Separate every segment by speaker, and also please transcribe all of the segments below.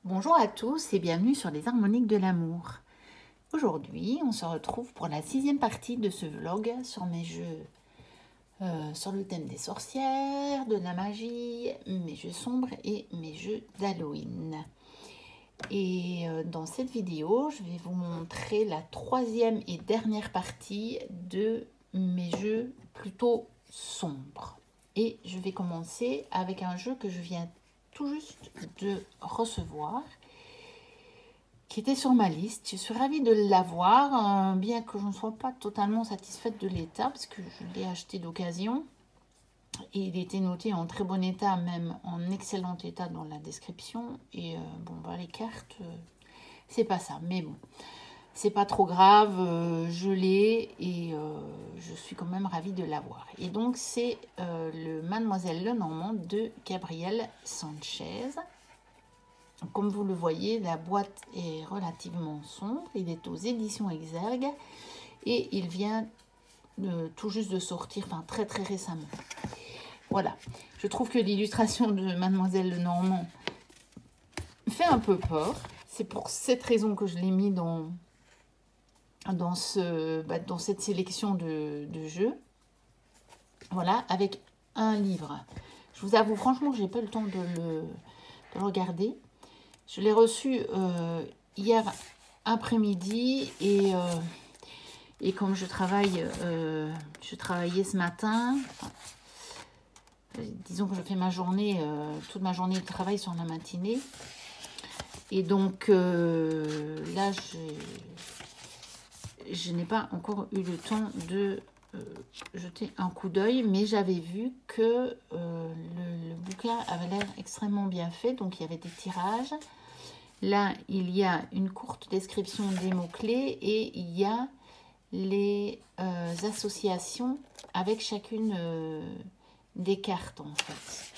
Speaker 1: Bonjour à tous et bienvenue sur les harmoniques de l'amour. Aujourd'hui, on se retrouve pour la 6e partie de ce vlog sur mes jeux sur le thème des sorcières, de la magie, mes jeux sombres et mes jeux d'Halloween. Et dans cette vidéo, je vais vous montrer la 3e et dernière partie de mes jeux plutôt sombres. Et je vais commencer avec un jeu que je viens tout juste de recevoir, qui était sur ma liste. Je suis ravie de l'avoir, bien que je ne sois pas totalement satisfaite de l'état, parce que je l'ai acheté d'occasion. Et il était noté en très bon état, même en excellent état dans la description. Et bon, bah, les cartes, c'est pas ça. Mais bon, c'est pas trop grave, je l'ai et je suis quand même ravie de l'avoir. Et donc, c'est le Mademoiselle Lenormand de Gabriel Sanchez. Comme vous le voyez, la boîte est relativement sombre. Il est aux éditions Exergue et il vient tout juste de sortir, enfin très récemment. Voilà, je trouve que l'illustration de Mademoiselle Lenormand fait un peu peur. C'est pour cette raison que je l'ai mis dans cette sélection de jeux. Voilà, avec un livre. Je vous avoue franchement que j'ai pas eu le temps de le regarder. Je l'ai reçu hier après-midi et comme je travaillais ce matin, disons que je fais ma journée, toute ma journée de travail sur la matinée. Et donc là, je n'ai pas encore eu le temps de jeter un coup d'œil, mais j'avais vu que le bouquin avait l'air extrêmement bien fait, donc il y avait des tirages. Là, il y a une courte description des mots-clés et il y a les associations avec chacune des cartes, en fait.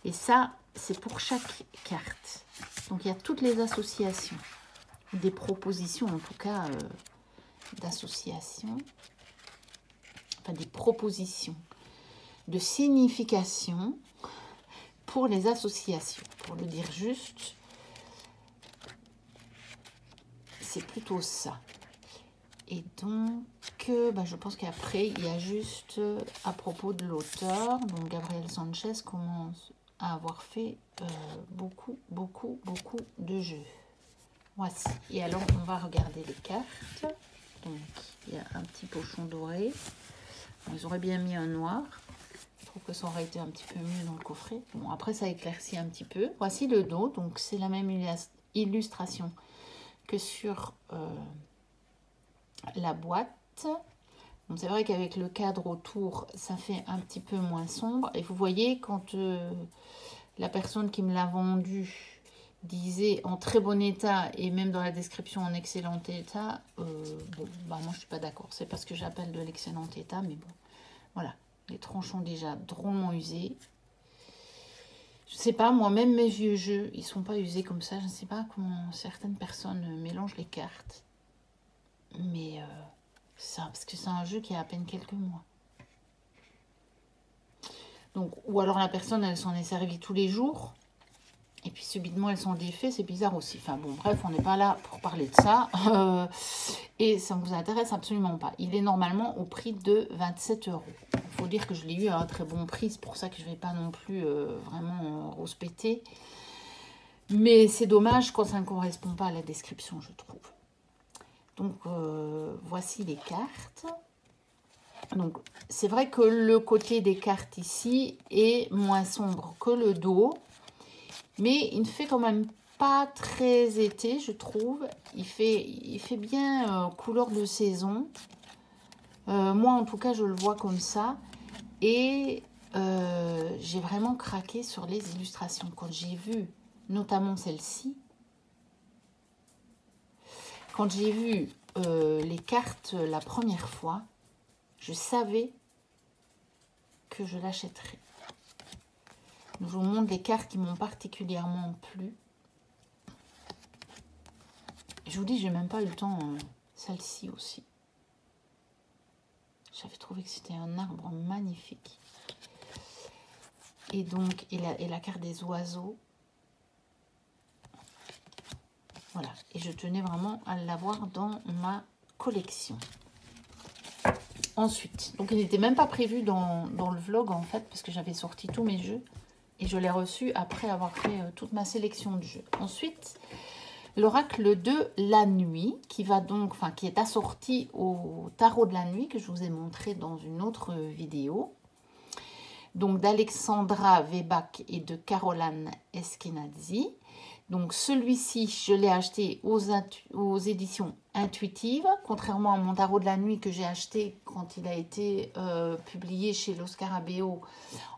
Speaker 1: Et ça, c'est pour chaque carte. Donc, il y a toutes les associations, des propositions, en tout cas, d'associations, enfin, des propositions de signification pour les associations. Pour le dire juste, c'est plutôt ça. Et donc, je pense qu'après, il y a juste à propos de l'auteur. Donc, Gabriel Sanchez commence à avoir fait beaucoup de jeux. Voici. Et alors, on va regarder les cartes. Donc, il y a un petit pochon doré. Bon, ils auraient bien mis un noir. Je trouve que ça aurait été un petit peu mieux dans le coffret. Bon, après, ça éclaircit un petit peu. Voici le dos. Donc, c'est la même illustration que sur la boîte. Bon, c'est vrai qu'avec le cadre autour, ça fait un petit peu moins sombre. Et vous voyez, quand la personne qui me l'a vendu disait en très bon état et même dans la description en excellent état, moi je suis pas d'accord. C'est parce que j'appelle de l'excellent état, mais bon, voilà. Les tranches sont déjà drôlement usés. Je sais pas, moi-même mes vieux jeux, ils sont pas usés comme ça. Je ne sais pas comment certaines personnes mélangent les cartes. Mais ça, parce que c'est un jeu qui a à peine quelques mois. Donc, ou alors la personne, elle s'en est servie tous les jours. Et puis subitement, elles sont défaites. C'est bizarre aussi. Enfin bon, bref, on n'est pas là pour parler de ça. Et ça ne vous intéresse absolument pas. Il est normalement au prix de 27 €. Il faut dire que je l'ai eu à un très bon prix. C'est pour ça que je ne vais pas non plus vraiment rose péter. Mais c'est dommage quand ça ne correspond pas à la description, je trouve. Donc, voici les cartes. Donc, c'est vrai que le côté des cartes ici est moins sombre que le dos. Mais il ne fait quand même pas très été, je trouve. Il fait bien couleur de saison. Moi, en tout cas, je le vois comme ça. Et j'ai vraiment craqué sur les illustrations. Quand j'ai vu, notamment celle-ci, quand j'ai vu les cartes la première fois, je savais que je l'achèterais. Je vous montre les cartes qui m'ont particulièrement plu. Je vous dis, j'ai même pas eu le temps, celle-ci aussi. J'avais trouvé que c'était un arbre magnifique. Et donc, et la carte des oiseaux. Voilà, et je tenais vraiment à l'avoir dans ma collection. Ensuite, donc il n'était même pas prévu dans le vlog en fait, parce que j'avais sorti tous mes jeux. Et je l'ai reçu après avoir fait toute ma sélection de jeux. Ensuite, l'oracle de la nuit, qui va donc, enfin, qui est assorti au tarot de la nuit, que je vous ai montré dans une autre vidéo. Donc d'Alexandra Weback et de Caroline Eskenazi. Donc celui-ci, je l'ai acheté aux éditions Intuitives, contrairement à mon tarot de la nuit que j'ai acheté quand il a été publié chez Los Scarabeo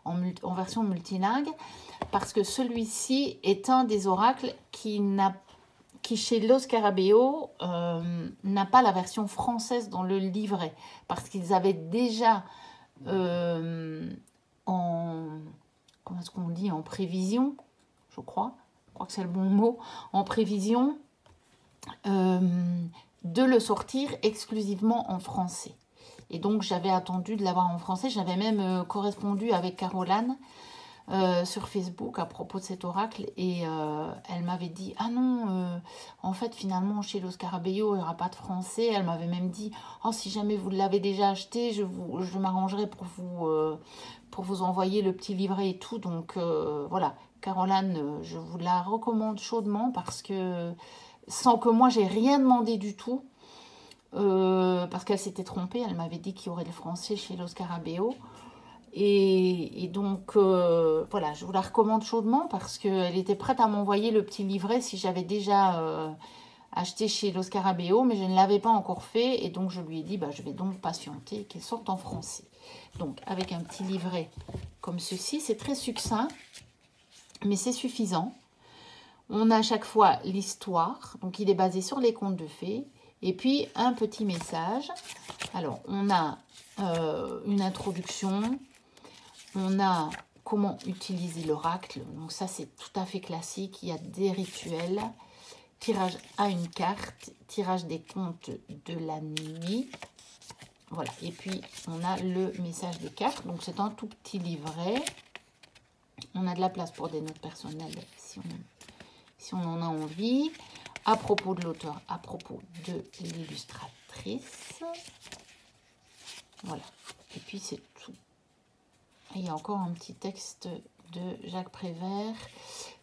Speaker 1: en version multilingue, parce que celui-ci est un des oracles qui chez Los Scarabeo n'a pas la version française dans le livret, parce qu'ils avaient déjà comment est-ce qu'on dit, en prévision, je crois que c'est le bon mot, en prévision de le sortir exclusivement en français. Et donc j'avais attendu de l'avoir en français, j'avais même correspondu avec Caroline sur Facebook à propos de cet oracle, et elle m'avait dit ah non, en fait finalement chez Los Scarabeo il n'y aura pas de français. Elle m'avait même dit oh, si jamais vous l'avez déjà acheté, je m'arrangerai pour vous envoyer le petit livret et tout. Donc voilà, Caroline, je vous la recommande chaudement, parce que sans que moi j'ai rien demandé du tout, parce qu'elle s'était trompée, elle m'avait dit qu'il y aurait le français chez Los Scarabeo. Et donc, voilà, je vous la recommande chaudement, parce qu'elle était prête à m'envoyer le petit livret si j'avais déjà acheté chez Los Scarabeo, mais je ne l'avais pas encore fait. Et donc, je lui ai dit, bah, je vais donc patienter qu'elle sorte en français. Donc, avec un petit livret comme ceci, c'est très succinct, mais c'est suffisant. On a à chaque fois l'histoire, donc il est basé sur les contes de fées, et puis un petit message. Alors, on a une introduction. On a comment utiliser l'oracle. Donc ça, c'est tout à fait classique. Il y a des rituels. Tirage à une carte. Tirage des contes de la nuit. Voilà. Et puis, on a le message des cartes. Donc, c'est un tout petit livret. On a de la place pour des notes personnelles si on en a envie. À propos de l'auteur, à propos de l'illustratrice. Voilà. Et puis, c'est tout. Et il y a encore un petit texte de Jacques Prévert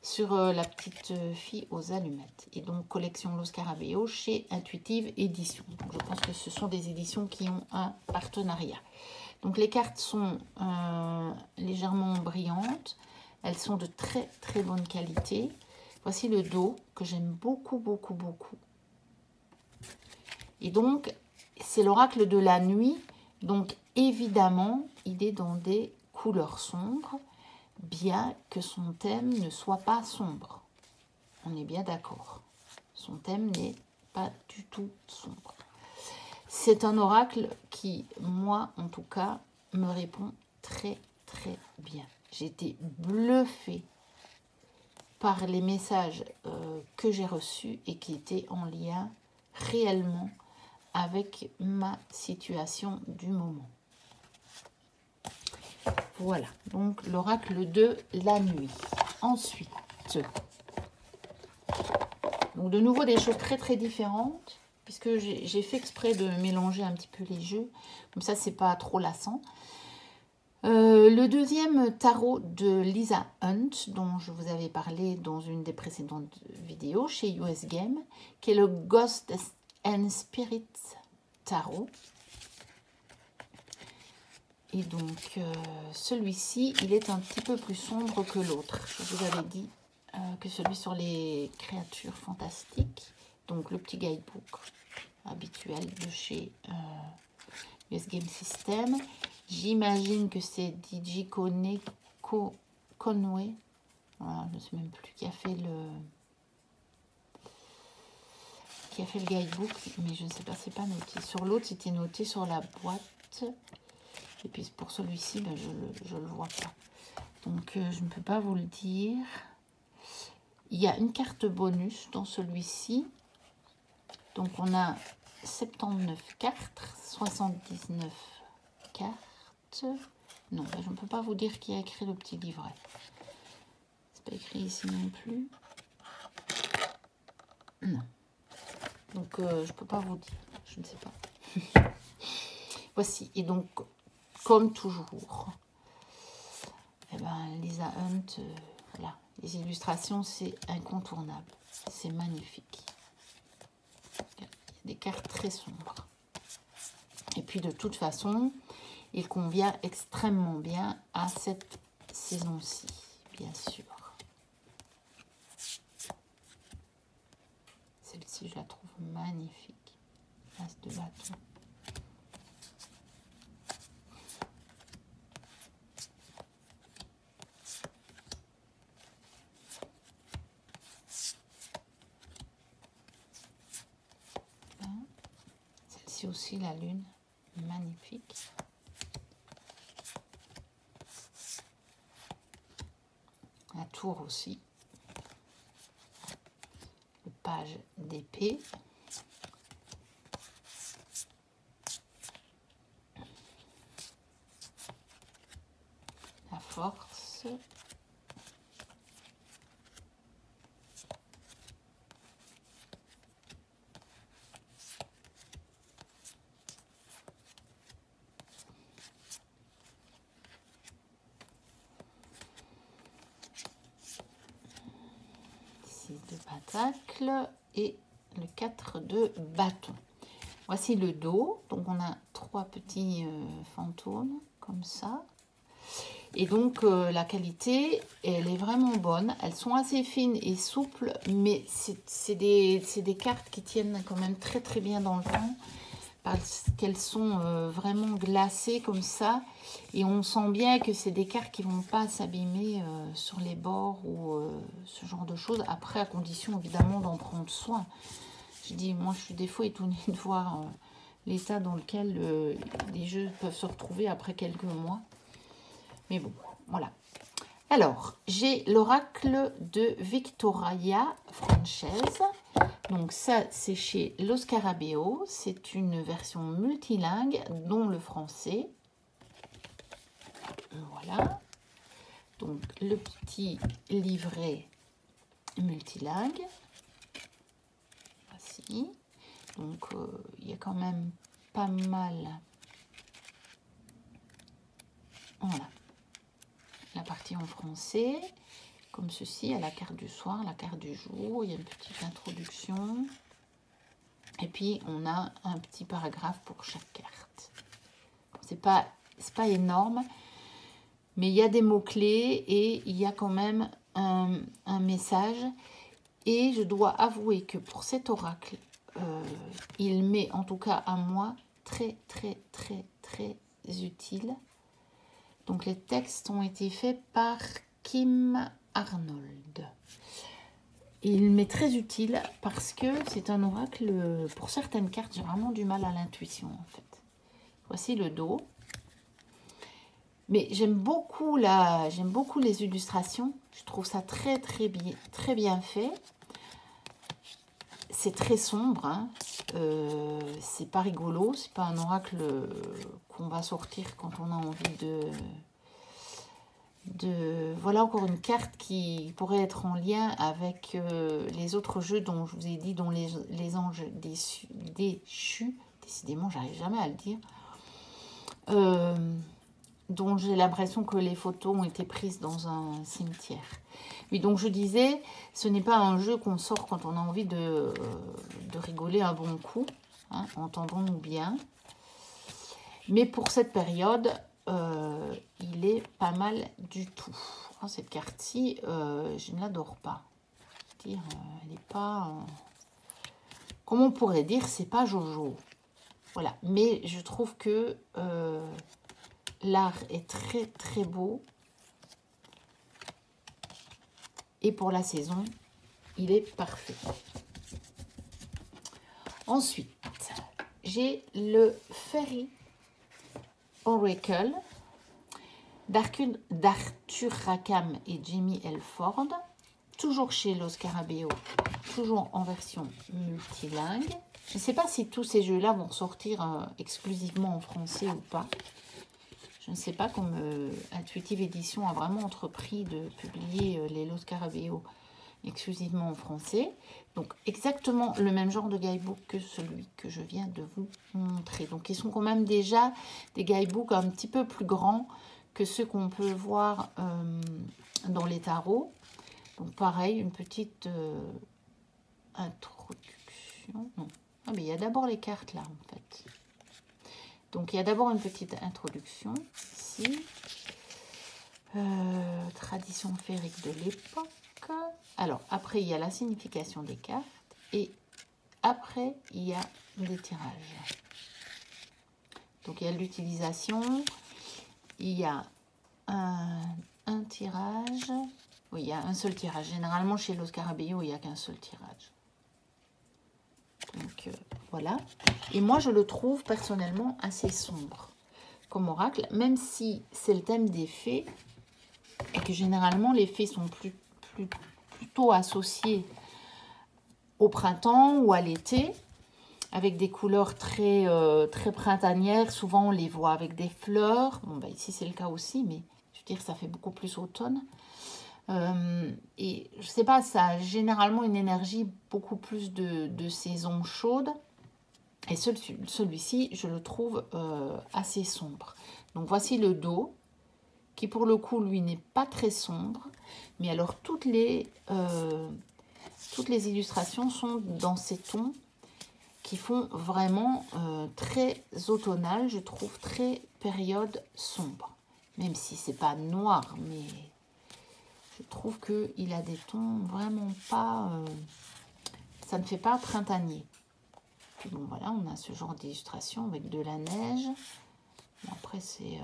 Speaker 1: sur la petite fille aux allumettes. Et donc, collection Los Scarabeo chez Intuitive Éditions. Donc, je pense que ce sont des éditions qui ont un partenariat. Donc, les cartes sont légèrement brillantes. Elles sont de très, très bonne qualité. Voici le dos que j'aime beaucoup, beaucoup, beaucoup. Et donc, c'est l'oracle de la nuit. Donc, évidemment, il est dans des couleurs sombres, bien que son thème ne soit pas sombre. On est bien d'accord. Son thème n'est pas du tout sombre. C'est un oracle qui, moi, en tout cas, me répond très, très bien. J'ai été bluffée par les messages que j'ai reçus et qui étaient en lien réellement avec ma situation du moment. Voilà, donc l'oracle de la nuit. Ensuite, donc de nouveau des choses très très différentes, puisque j'ai fait exprès de mélanger un petit peu les jeux, comme ça c'est pas trop lassant. Le deuxième tarot de Lisa Hunt, dont je vous avais parlé dans une des précédentes vidéos chez US Game, qui est le Ghost and Spirit Tarot. Et donc, celui-ci, il est un petit peu plus sombre que l'autre. Je vous avais dit que celui sur les créatures fantastiques, donc le petit guidebook habituel de chez US Game System. J'imagine que c'est DJ Conway, voilà, je ne sais même plus qui a fait le guidebook, mais je ne sais pas, c'est pas noté. Sur l'autre, c'était noté sur la boîte. Et puis pour celui-ci, ben, je ne le vois pas. Donc je ne peux pas vous le dire. Il y a une carte bonus dans celui-ci. Donc on a 79 cartes, 79 cartes. Non, ben, je ne peux pas vous dire qui a écrit le petit livret. C'est pas écrit ici non plus. Non. Donc, je peux pas vous dire. Je ne sais pas. Voici. Et donc, comme toujours, eh ben, Lisa Hunt, voilà. Les illustrations, c'est incontournable. C'est magnifique. Il y a des cartes très sombres. Et puis, de toute façon, il convient extrêmement bien à cette saison-ci, bien sûr. Celle-ci, je la trouve magnifique. As de bâton. Celle-ci aussi, la lune, magnifique. La tour aussi. Le page d'épée. La force. De pentacle et le 4 de bâton. Voici le dos. Donc on a 3 petits fantômes comme ça. Et donc la qualité, elle est vraiment bonne. Elles sont assez fines et souples, mais c'est des cartes qui tiennent quand même très très bien dans le temps. Parce qu'elles sont vraiment glacées comme ça. Et on sent bien que c'est des cartes qui ne vont pas s'abîmer sur les bords ou ce genre de choses. Après, à condition évidemment d'en prendre soin. Je dis, moi je suis des fois étonnée de voir l'état dans lequel les jeux peuvent se retrouver après quelques mois. Mais bon, voilà. Alors, j'ai l'oracle de Victoria Frances. Donc ça, c'est chez Los Scarabeo. C'est une version multilingue, dont le français. Voilà. Donc, le petit livret multilingue. Voici. Donc, il y a quand même pas mal. Voilà. La partie en français. Comme ceci, à la carte du soir, la carte du jour. Il y a une petite introduction. Et puis, on a un petit paragraphe pour chaque carte. C'est pas énorme, mais il y a des mots-clés et il y a quand même un message. Et je dois avouer que pour cet oracle, il m'est, en tout cas à moi, très, très, très, très utile. Donc, les textes ont été faits par Kim Arnold. Il m'est très utile parce que c'est un oracle, pour certaines cartes, j'ai vraiment du mal à l'intuition en fait. Voici le dos. Mais j'aime beaucoup les illustrations. Je trouve ça très bien fait. C'est très sombre, hein. C'est pas rigolo, c'est pas un oracle qu'on va sortir quand on a envie voilà encore une carte qui pourrait être en lien avec les autres jeux dont je vous ai dit, dont les anges déchus, décidément j'arrive jamais à le dire, dont j'ai l'impression que les photos ont été prises dans un cimetière. Oui, donc je disais, ce n'est pas un jeu qu'on sort quand on a envie de rigoler un bon coup, hein, entendons-nous bien. Mais pour cette période, il est pas mal du tout. Oh, cette carte-ci, je ne l'adore pas. Je veux dire, elle n'est pas... comment on pourrait dire, c'est pas Jojo. Voilà, mais je trouve que l'art est très beau. Et pour la saison, il est parfait. Ensuite, j'ai le Fairy Oracle d'Arthur Rackham et Jamie Elford, toujours chez Los Scarabeo, toujours en version multilingue. Je ne sais pas si tous ces jeux-là vont sortir exclusivement en français ou pas. Je ne sais pas, comme Intuitive Edition a vraiment entrepris de publier les Los Scarabeo exclusivement en français. Donc exactement le même genre de guidebook que celui que je viens de vous montrer. Donc ils sont quand même déjà des guidebooks un petit peu plus grands que ceux qu'on peut voir dans les tarots. Donc pareil, une petite introduction. Non. Ah mais il y a d'abord les cartes là en fait. Donc il y a d'abord une petite introduction ici. Tradition féerique de l'époque. Alors après il y a la signification des cartes et après il y a les tirages. Donc il y a l'utilisation, il y a un tirage. Oui, il y a un seul tirage. Généralement, chez Los Scarabeo, il n'y a qu'un seul tirage. Donc, voilà. Et moi, je le trouve personnellement assez sombre comme oracle, même si c'est le thème des fées, et que généralement, les fées sont plutôt associées au printemps ou à l'été, avec des couleurs très printanières. Souvent, on les voit avec des fleurs. Bon, bah, ici, c'est le cas aussi, mais je veux dire, ça fait beaucoup plus automne. Et je sais pas, ça a généralement une énergie beaucoup plus de saison chaude. Et celui-ci, je le trouve assez sombre. Donc voici le dos, qui pour le coup, lui, n'est pas très sombre. Mais alors, toutes les illustrations sont dans ces tons qui font vraiment très automnal, je trouve, très période sombre. Même si c'est pas noir, mais... je trouve qu'il a des tons vraiment pas... ça ne fait pas printanier. Puis bon, voilà, on a ce genre d'illustration avec de la neige. Bon, après, c'est...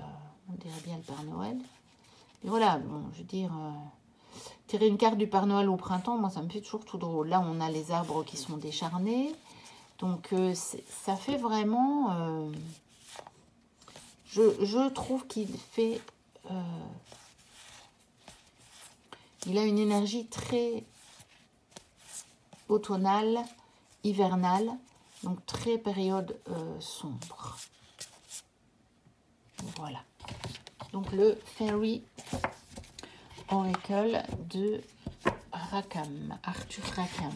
Speaker 1: on dirait bien le Père Noël. Et voilà, bon, je veux dire... tirer une carte du Père Noël au printemps, moi, ça me fait toujours tout drôle. Là, on a les arbres qui sont décharnés. Donc, ça fait vraiment... je trouve qu'il fait... il a une énergie très automnale, hivernale, donc très période sombre. Voilà. Donc le Fairy Oracle de Rackham, Arthur Rackham.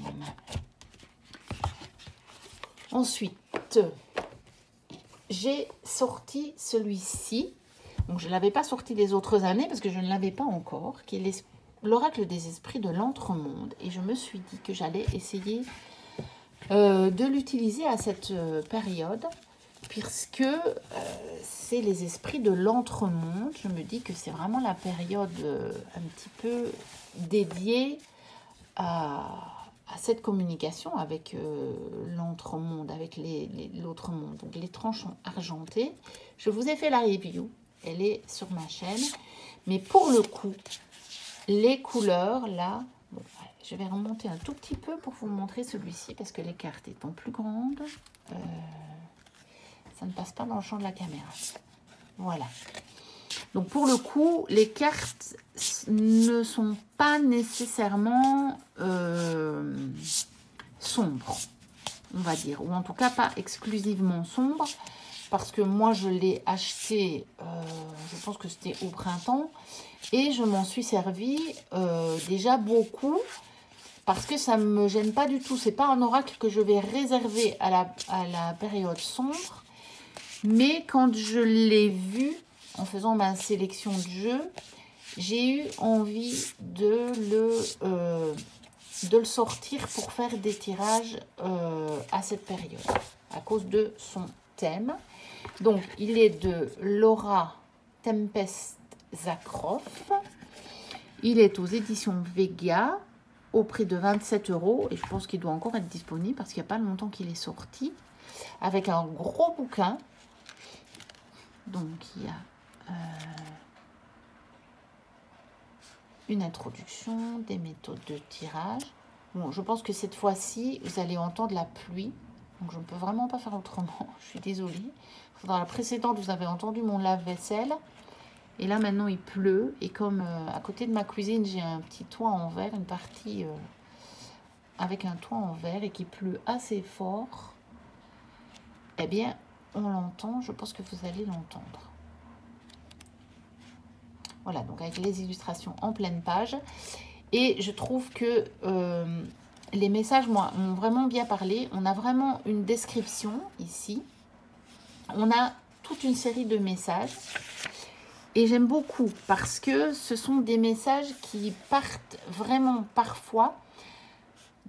Speaker 1: Ensuite, j'ai sorti celui-ci. Donc je ne l'avais pas sorti les autres années parce que je ne l'avais pas encore, qui est l'oracle des esprits de l'entremonde. Et je me suis dit que j'allais essayer de l'utiliser à cette période, puisque c'est les esprits de l'entremonde. Je me dis que c'est vraiment la période un petit peu dédiée à cette communication avec l'entremonde, avec l'autre monde. Donc les tranches sont argentées. Je vous ai fait la review, elle est sur ma chaîne. Mais pour le coup, les couleurs, là, bon, je vais remonter un tout petit peu pour vous montrer celui-ci, parce que les cartes étant plus grandes, ça ne passe pas dans le champ de la caméra. Voilà. Donc, pour le coup, les cartes ne sont pas nécessairement sombres, on va dire. Ou en tout cas, pas exclusivement sombres. Parce que moi, je l'ai acheté, je pense que c'était au printemps. Et je m'en suis servi déjà beaucoup. Parce que ça ne me gêne pas du tout. Ce n'est pas un oracle que je vais réserver à la période sombre. Mais quand je l'ai vu, en faisant ma sélection de jeux, j'ai eu envie de le sortir pour faire des tirages à cette période. À cause de son thème. Donc, il est de Laura Tempest Zakroff. Il est aux éditions Vega au prix de 27 €. Et je pense qu'il doit encore être disponible parce qu'il n'y a pas longtemps qu'il est sorti. Avec un gros bouquin. Donc, il y a une introduction, des méthodes de tirage. Bon, je pense que cette fois-ci, vous allez entendre la pluie. Donc, je ne peux vraiment pas faire autrement. Je suis désolée. Dans la précédente, vous avez entendu mon lave-vaisselle. Et là, maintenant, il pleut. Et comme à côté de ma cuisine, j'ai un petit toit en verre, une partie avec un toit en verre et qui pleut assez fort, eh bien, on l'entend. Je pense que vous allez l'entendre. Voilà, donc avec les illustrations en pleine page. Et je trouve que les messages, moi, m'ont vraiment bien parlé. On a vraiment une description ici. On a toute une série de messages. Et j'aime beaucoup parce que ce sont des messages qui partent vraiment parfois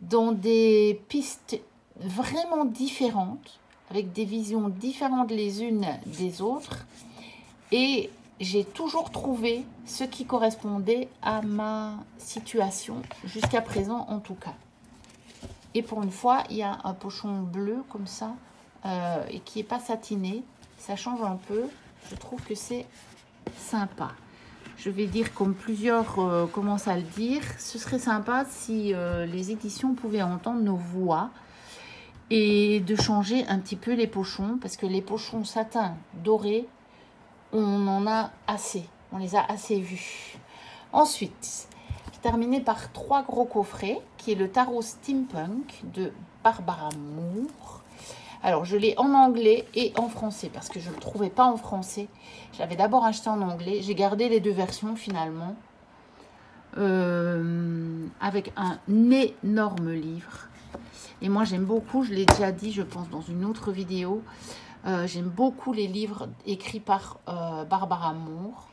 Speaker 1: dans des pistes vraiment différentes, avec des visions différentes les unes des autres. Et j'ai toujours trouvé ce qui correspondait à ma situation, jusqu'à présent en tout cas. Et pour une fois, il y a un pochon bleu comme ça, et qui n'est pas satiné. Ça change un peu. Je trouve que c'est sympa. Je vais dire, comme plusieurs commencent à le dire, ce serait sympa si les éditions pouvaient entendre nos voix et de changer un petit peu les pochons, parce que les pochons satin dorés, on en a assez, on les a assez vus. Ensuite, j'ai terminé par 3 gros coffrets, qui est le tarot Steampunk de Barbara Moore. Alors, je l'ai en anglais et en français, parce que je ne le trouvais pas en français. J'avais d'abord acheté en anglais. J'ai gardé les 2 versions, finalement. Avec un énorme livre. Et moi, j'aime beaucoup, je l'ai déjà dit, je pense, dans une autre vidéo. J'aime beaucoup les livres écrits par Barbara Moore.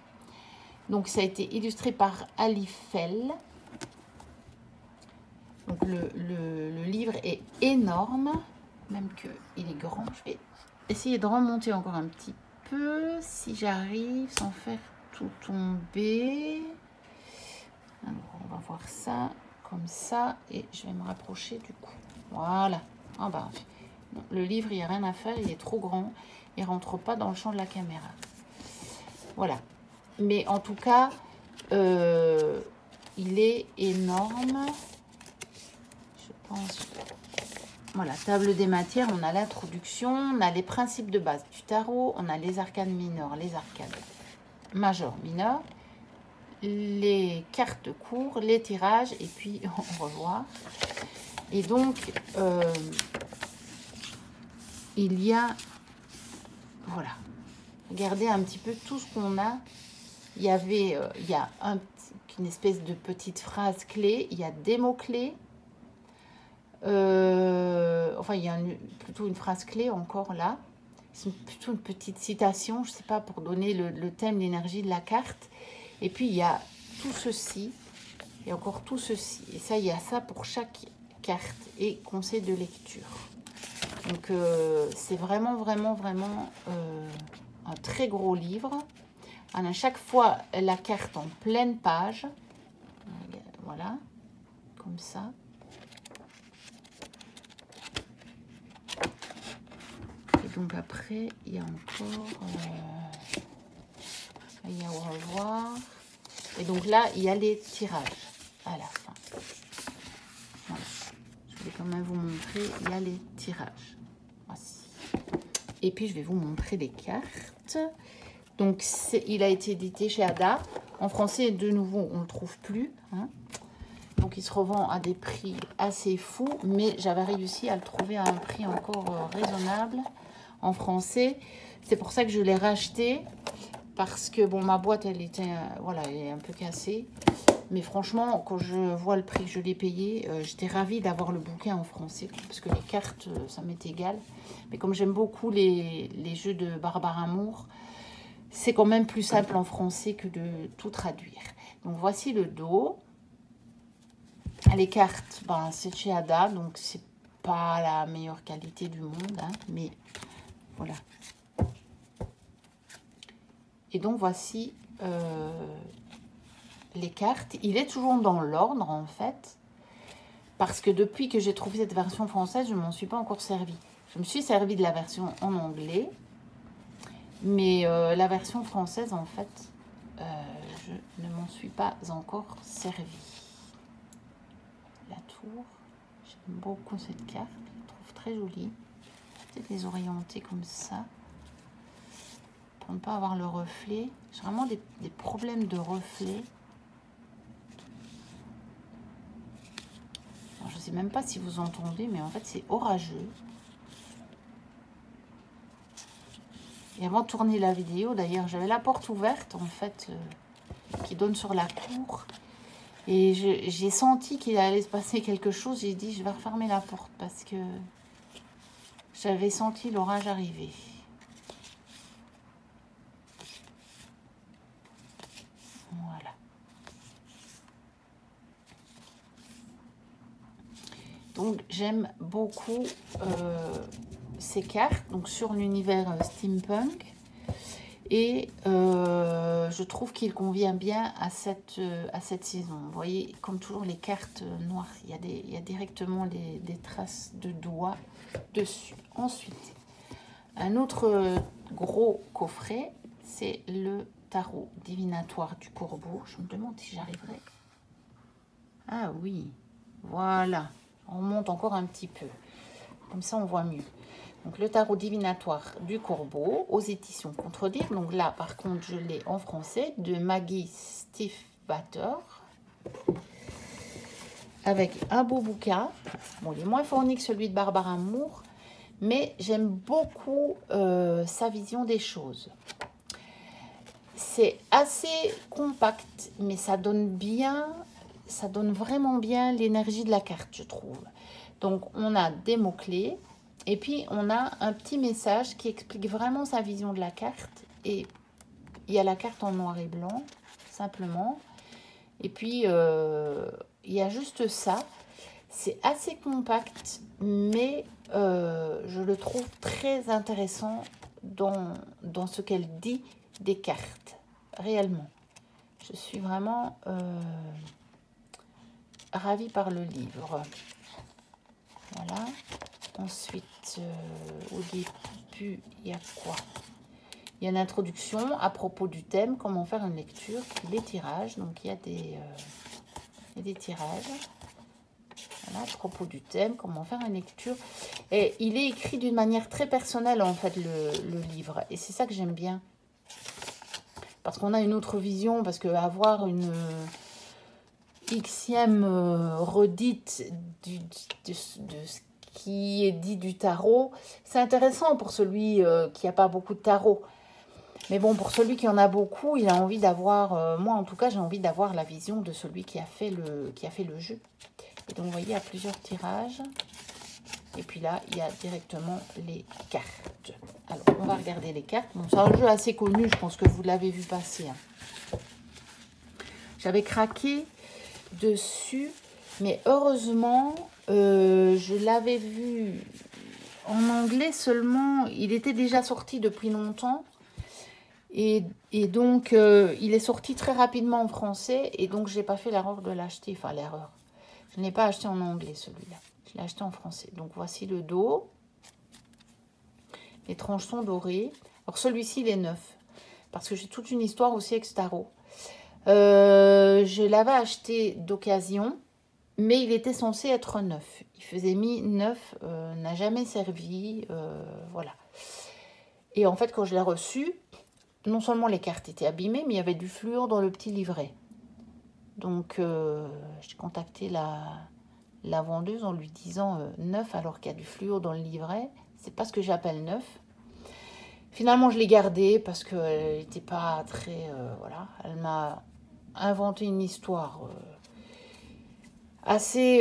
Speaker 1: Donc, ça a été illustré par Ali Fell. Donc, le livre est énorme. Même qu'il est grand. Je vais essayer de remonter encore un petit peu, si j'arrive, sans faire tout tomber. Alors, on va voir ça, comme ça, et je vais me rapprocher du coup. Voilà. Ah bah, non, le livre, il n'y a rien à faire, il est trop grand. Il ne rentre pas dans le champ de la caméra. Voilà. Mais en tout cas, il est énorme. Je pense... Voilà, table des matières, on a l'introduction, on a les principes de base du tarot, on a les arcanes mineurs, les arcanes majeurs, mineurs, les cartes courtes, les tirages, et puis on va voir. Et donc, il y a, voilà, regardez un petit peu tout ce qu'on a. Il y avait, il y a une espèce de petite phrase clé, il y a des mots-clés. Enfin, il y a plutôt une phrase clé encore là. C'est plutôt une petite citation, je ne sais pas, pour donner le thème, l'énergie de la carte. Et puis, il y a tout ceci et encore tout ceci. Et ça, il y a ça pour chaque carte et conseil de lecture. Donc, c'est vraiment, vraiment, vraiment un très gros livre. On a chaque fois la carte en pleine page. Voilà, comme ça. Donc après, il y a encore, il y a au revoir. Et donc là, il y a les tirages à la fin. Voilà. Je vais quand même vous montrer, il y a les tirages. Voici. Et puis, je vais vous montrer les cartes. Donc, il a été édité chez Ada. En français, de nouveau, on ne le trouve plus. Hein. Donc, il se revend à des prix assez fous. Mais j'avais réussi à le trouver à un prix encore raisonnable. En français, c'est pour ça que je l'ai racheté, parce que bon, ma boîte elle était voilà, elle est un peu cassée, mais franchement quand je vois le prix que je l'ai payé, j'étais ravie d'avoir le bouquin en français, parce que les cartes ça m'est égal, mais comme j'aime beaucoup les jeux de Barbara Moore, c'est quand même plus simple en français que de tout traduire. Donc voici le dos. Les cartes, ben, c'est chez Ada, donc c'est pas la meilleure qualité du monde, hein, mais voilà. Et donc, voici les cartes. Il est toujours dans l'ordre, en fait. Parce que depuis que j'ai trouvé cette version française, je ne m'en suis pas encore servi. Je me suis servi de la version en anglais. Mais la version française, en fait, je ne m'en suis pas encore servi. La tour. J'aime beaucoup cette carte. Je la trouve très jolie. Peut-être les orienter comme ça. Pour ne pas avoir le reflet. J'ai vraiment des problèmes de reflet. Alors, je ne sais même pas si vous entendez, mais en fait, c'est orageux. Et avant de tourner la vidéo, d'ailleurs, j'avais la porte ouverte, en fait, qui donne sur la cour. Et j'ai senti qu'il allait se passer quelque chose. J'ai dit, je vais refermer la porte parce que j'avais senti l'orage arriver. Voilà. Donc, j'aime beaucoup ces cartes, donc sur l'univers steampunk. Et je trouve qu'il convient bien à cette saison. Vous voyez, comme toujours, les cartes noires, il y a directement des traces de doigts dessus. Ensuite, un autre gros coffret, c'est le tarot divinatoire du Corbeau. Je me demande si j'arriverai. Ah oui, voilà. On remonte encore un petit peu. Comme ça, on voit mieux. Donc, le tarot divinatoire du Corbeau aux éditions Contredire. Donc là, par contre, je l'ai en français de Maggie Stiefvater. Avec un beau bouquin. Bon, il est moins fourni que celui de Barbara Moore. Mais j'aime beaucoup sa vision des choses. C'est assez compact, mais ça donne vraiment bien l'énergie de la carte, je trouve. Donc, on a des mots-clés. Et puis, on a un petit message qui explique vraiment sa vision de la carte. Et il y a la carte en noir et blanc, simplement. Et puis, il y a juste ça. C'est assez compact, mais je le trouve très intéressant dans ce qu'elle dit des cartes, réellement. Je suis vraiment ravie par le livre. Voilà. Ensuite, au début, il y a quoi? Il y a une introduction à propos du thème, comment faire une lecture, les tirages. Donc, il y a des tirages. Voilà, à propos du thème, comment faire une lecture. Et il est écrit d'une manière très personnelle, en fait, le livre. Et c'est ça que j'aime bien. Parce qu'on a une autre vision, parce qu'avoir une xème redite de ce qui est dit du tarot, c'est intéressant pour celui qui n'a pas beaucoup de tarot. Mais bon, pour celui qui en a beaucoup, il a envie d'avoir, moi en tout cas, j'ai envie d'avoir la vision de celui qui a fait le jeu. Et donc, vous voyez, il y a plusieurs tirages. Et puis là, il y a directement les cartes. Alors, on va regarder les cartes. Bon, c'est un jeu assez connu, je pense que vous l'avez vu passer. Hein. J'avais craqué dessus, mais heureusement, je l'avais vu en anglais seulement. Il était déjà sorti depuis longtemps. Et donc, il est sorti très rapidement en français. Et donc, je n'ai pas fait l'erreur de l'acheter. Enfin, l'erreur. Je ne l'ai pas acheté en anglais, celui-là. Je l'ai acheté en français. Donc, voici le dos. Les tranches sont dorées. Alors, celui-ci, il est neuf. Parce que j'ai toute une histoire aussi avec ce tarot. Je l'avais acheté d'occasion. Mais il était censé être neuf. Il faisait neuf, n'a jamais servi. Voilà. Et en fait, quand je l'ai reçu, non seulement les cartes étaient abîmées, mais il y avait du fluor dans le petit livret. Donc, j'ai contacté la vendeuse en lui disant neuf alors qu'il y a du fluor dans le livret. C'est pas ce que j'appelle neuf. Finalement, je l'ai gardé parce qu'elle n'était pas très... voilà. Elle m'a inventé une histoire assez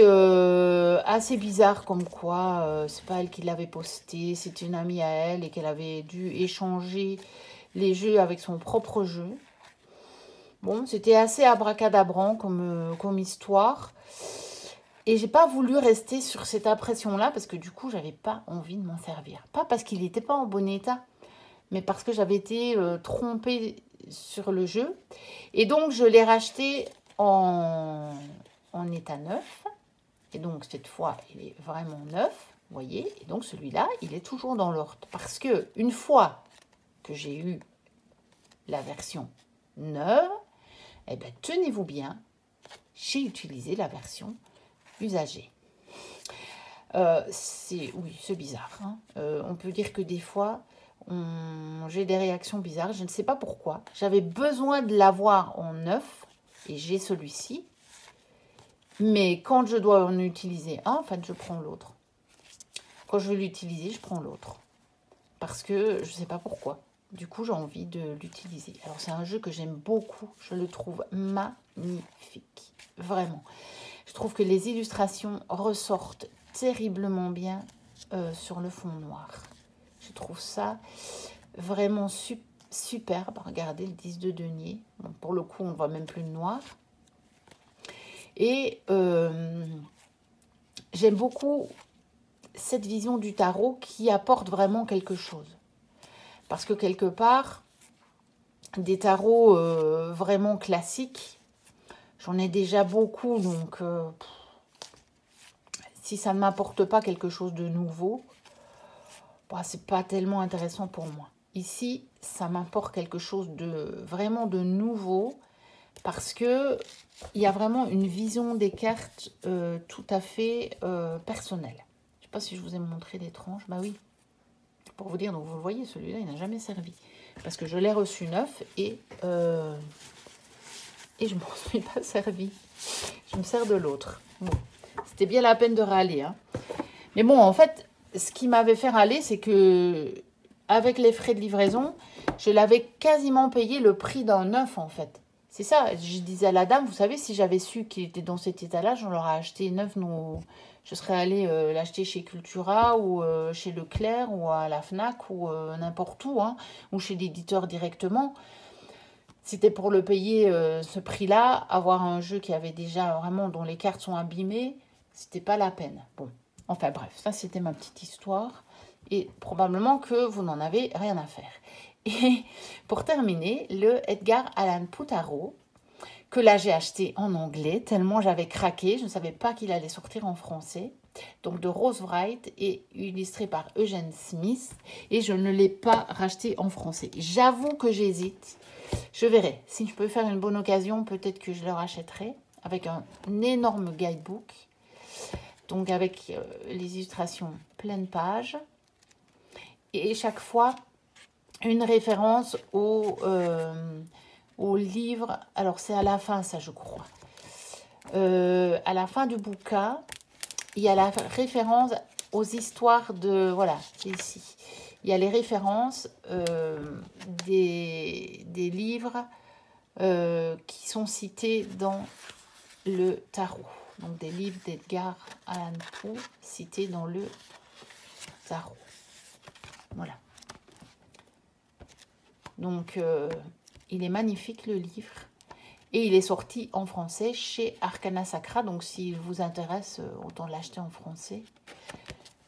Speaker 1: bizarre, comme quoi c'est pas elle qui l'avait posté, c'est une amie à elle et qu'elle avait dû échanger les jeux avec son propre jeu. Bon, c'était assez abracadabrant comme histoire. Et j'ai pas voulu rester sur cette impression-là parce que du coup, j'avais pas envie de m'en servir. Pas parce qu'il n'était pas en bon état, mais parce que j'avais été trompée sur le jeu. Et donc, je l'ai racheté en état neuf. Et donc, cette fois, il est vraiment neuf, vous voyez. Et donc, celui-là, il est toujours dans l'ordre. Parce que une fois que j'ai eu la version neuve, eh bien, tenez-vous bien, j'ai utilisé la version usagée. Oui, c'est bizarre. Hein. On peut dire que des fois, j'ai des réactions bizarres. Je ne sais pas pourquoi. J'avais besoin de l'avoir en neuf et j'ai celui-ci. Mais quand je dois en utiliser un, en fait, je prends l'autre. Quand je veux l'utiliser, je prends l'autre. Parce que je ne sais pas pourquoi. Du coup, j'ai envie de l'utiliser. Alors, c'est un jeu que j'aime beaucoup. Je le trouve magnifique. Vraiment. Je trouve que les illustrations ressortent terriblement bien sur le fond noir. Je trouve ça vraiment superbe. Regardez le 10 de denier. Bon, pour le coup, on ne voit même plus le noir. Et j'aime beaucoup cette vision du tarot qui apporte vraiment quelque chose. Parce que quelque part, des tarots vraiment classiques, j'en ai déjà beaucoup, donc si ça ne m'apporte pas quelque chose de nouveau, bah, c'est pas tellement intéressant pour moi. Ici, ça m'apporte quelque chose de vraiment de nouveau, parce que il y a vraiment une vision des cartes tout à fait personnelle. Je ne sais pas si je vous ai montré les tranches. Bah oui, pour vous dire, donc vous le voyez, celui-là, il n'a jamais servi. Parce que je l'ai reçu neuf et je ne m'en suis pas servi. Je me sers de l'autre. Bon, c'était bien la peine de râler. Hein. Mais bon, en fait, ce qui m'avait fait râler, c'est que avec les frais de livraison, je l'avais quasiment payé le prix d'un neuf, en fait. C'est ça, je disais à la dame, vous savez, si j'avais su qu'il était dans cet état-là, j'en aurais acheté neuf. Je serais allée l'acheter chez Cultura ou chez Leclerc ou à la Fnac ou n'importe où, hein, ou chez l'éditeur directement. C'était pour le payer ce prix-là, avoir un jeu qui avait déjà vraiment, dont les cartes sont abîmées, c'était pas la peine. Bon, enfin bref, ça c'était ma petite histoire. Et probablement que vous n'en avez rien à faire. Et pour terminer, le Edgar Allan Poe Tarot, que là j'ai acheté en anglais, tellement j'avais craqué, je ne savais pas qu'il allait sortir en français. Donc de Rose Wright et illustré par Eugène Smith. Et je ne l'ai pas racheté en français. J'avoue que j'hésite. Je verrai. Si je peux faire une bonne occasion, peut-être que je le rachèterai. Avec un énorme guidebook. Donc avec les illustrations pleine page. Et chaque fois, une référence au livre. Alors c'est à la fin, ça je crois. À la fin du bouquin, il y a la référence aux histoires de... Voilà, c'est ici. Il y a les références des livres qui sont cités dans le tarot. Donc des livres d'Edgar Allan Poe cités dans le tarot. Voilà. Donc il est magnifique le livre. Et il est sorti en français chez Arcana Sacra. Donc s'il vous intéresse, autant l'acheter en français.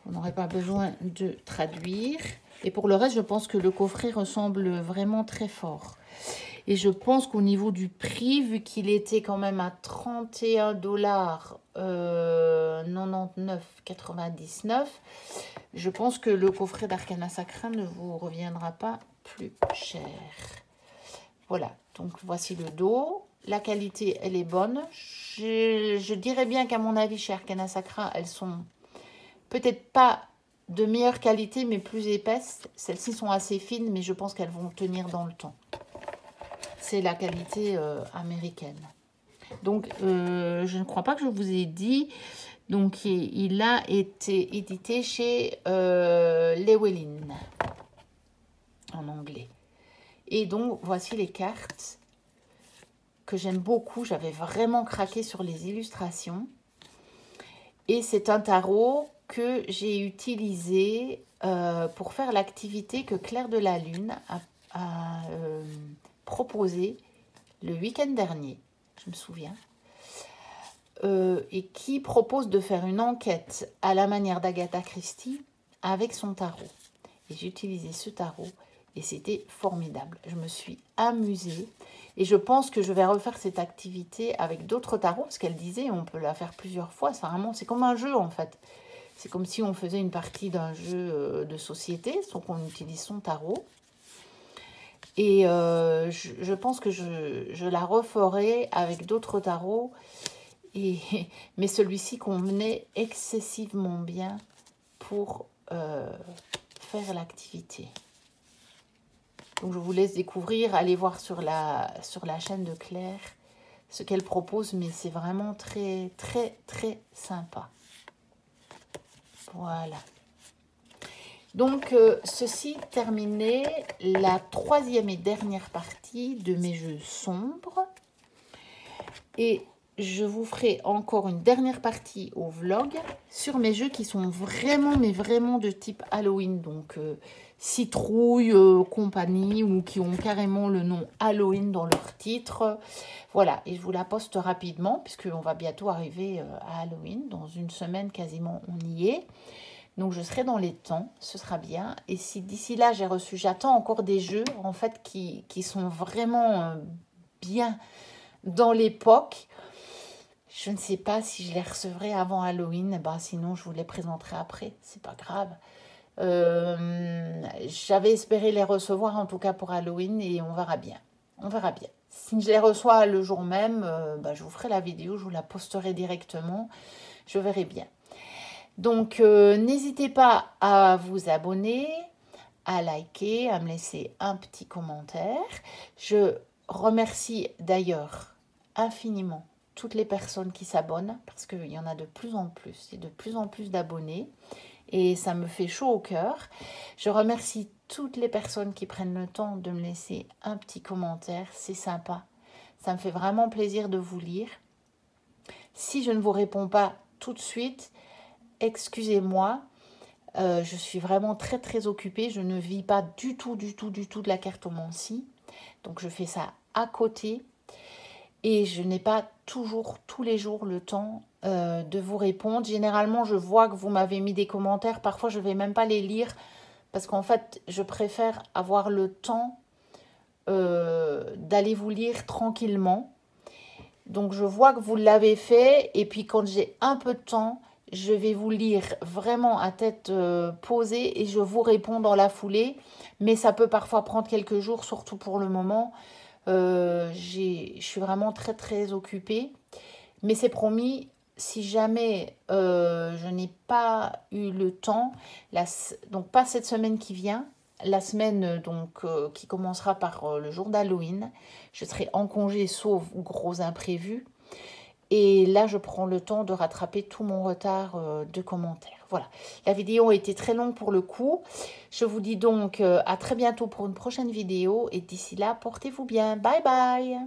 Speaker 1: Vous n'aurez pas besoin de traduire. Et pour le reste, je pense que le coffret ressemble vraiment très fort. Et je pense qu'au niveau du prix, vu qu'il était quand même à 31,99,99, je pense que le coffret d'Arcana Sacra ne vous reviendra pas plus cher. Voilà, donc voici le dos. La qualité, elle est bonne. Je dirais bien qu'à mon avis, chez Arcana Sacra, elles sont peut-être pas de meilleure qualité, mais plus épaisses. Celles-ci sont assez fines, mais je pense qu'elles vont tenir dans le temps. C'est la qualité américaine. Donc, je ne crois pas que je vous ai dit. Donc, il a été édité chez Llewellyn, en anglais. Et donc, voici les cartes que j'aime beaucoup. J'avais vraiment craqué sur les illustrations. Et c'est un tarot que j'ai utilisé pour faire l'activité que Claire de la Lune a proposée le week-end dernier, je me souviens, et qui propose de faire une enquête à la manière d'Agatha Christie avec son tarot. Et j'ai utilisé ce tarot et c'était formidable. Je me suis amusée et je pense que je vais refaire cette activité avec d'autres tarots parce qu'elle disait on peut la faire plusieurs fois. C'est comme un jeu en fait. C'est comme si on faisait une partie d'un jeu de société, sauf qu'on utilise son tarot. Et je pense que je la referai avec d'autres tarots. Mais celui-ci convenait excessivement bien pour faire l'activité. Donc je vous laisse découvrir, allez voir sur la chaîne de Claire ce qu'elle propose. Mais c'est vraiment très, très, très sympa. Voilà. Donc, ceci terminait la troisième et dernière partie de mes jeux sombres. Et je vous ferai encore une dernière partie au vlog sur mes jeux qui sont vraiment, mais vraiment de type Halloween. Donc, citrouille, compagnie, ou qui ont carrément le nom Halloween dans leur titre. Voilà, et je vous la poste rapidement puisqu'on va bientôt arriver à Halloween. Dans une semaine quasiment, on y est. Donc, je serai dans les temps, ce sera bien. Et si d'ici là, j'attends encore des jeux, en fait, qui sont vraiment bien dans l'époque. Je ne sais pas si je les recevrai avant Halloween. Ben, sinon, je vous les présenterai après. C'est pas grave. J'avais espéré les recevoir, en tout cas pour Halloween, et on verra bien. On verra bien. Si je les reçois le jour même, ben, je vous ferai la vidéo, je vous la posterai directement. Je verrai bien. Donc, n'hésitez pas à vous abonner, à liker, à me laisser un petit commentaire. Je remercie d'ailleurs infiniment toutes les personnes qui s'abonnent parce qu'il y en a de plus en plus. Il y a de plus en plus d'abonnés et ça me fait chaud au cœur. Je remercie toutes les personnes qui prennent le temps de me laisser un petit commentaire. C'est sympa. Ça me fait vraiment plaisir de vous lire. Si je ne vous réponds pas tout de suite, excusez-moi, je suis vraiment très très occupée. Je ne vis pas du tout de la cartomancie. Donc je fais ça à côté. Et je n'ai pas toujours, tous les jours, le temps de vous répondre. Généralement, je vois que vous m'avez mis des commentaires. Parfois, je ne vais même pas les lire. Parce qu'en fait, je préfère avoir le temps d'aller vous lire tranquillement. Donc, je vois que vous l'avez fait. Et puis, quand j'ai un peu de temps, je vais vous lire vraiment à tête posée. Et je vous réponds dans la foulée. Mais ça peut parfois prendre quelques jours, surtout pour le moment. Je suis vraiment très très occupée. Mais c'est promis, si jamais je n'ai pas eu le temps, donc pas cette semaine qui vient, la semaine donc qui commencera par le jour d'Halloween, je serai en congé sauf gros imprévus. Et là, je prends le temps de rattraper tout mon retard de commentaires. Voilà, la vidéo a été très longue pour le coup. Je vous dis donc à très bientôt pour une prochaine vidéo. Et d'ici là, portez-vous bien. Bye bye!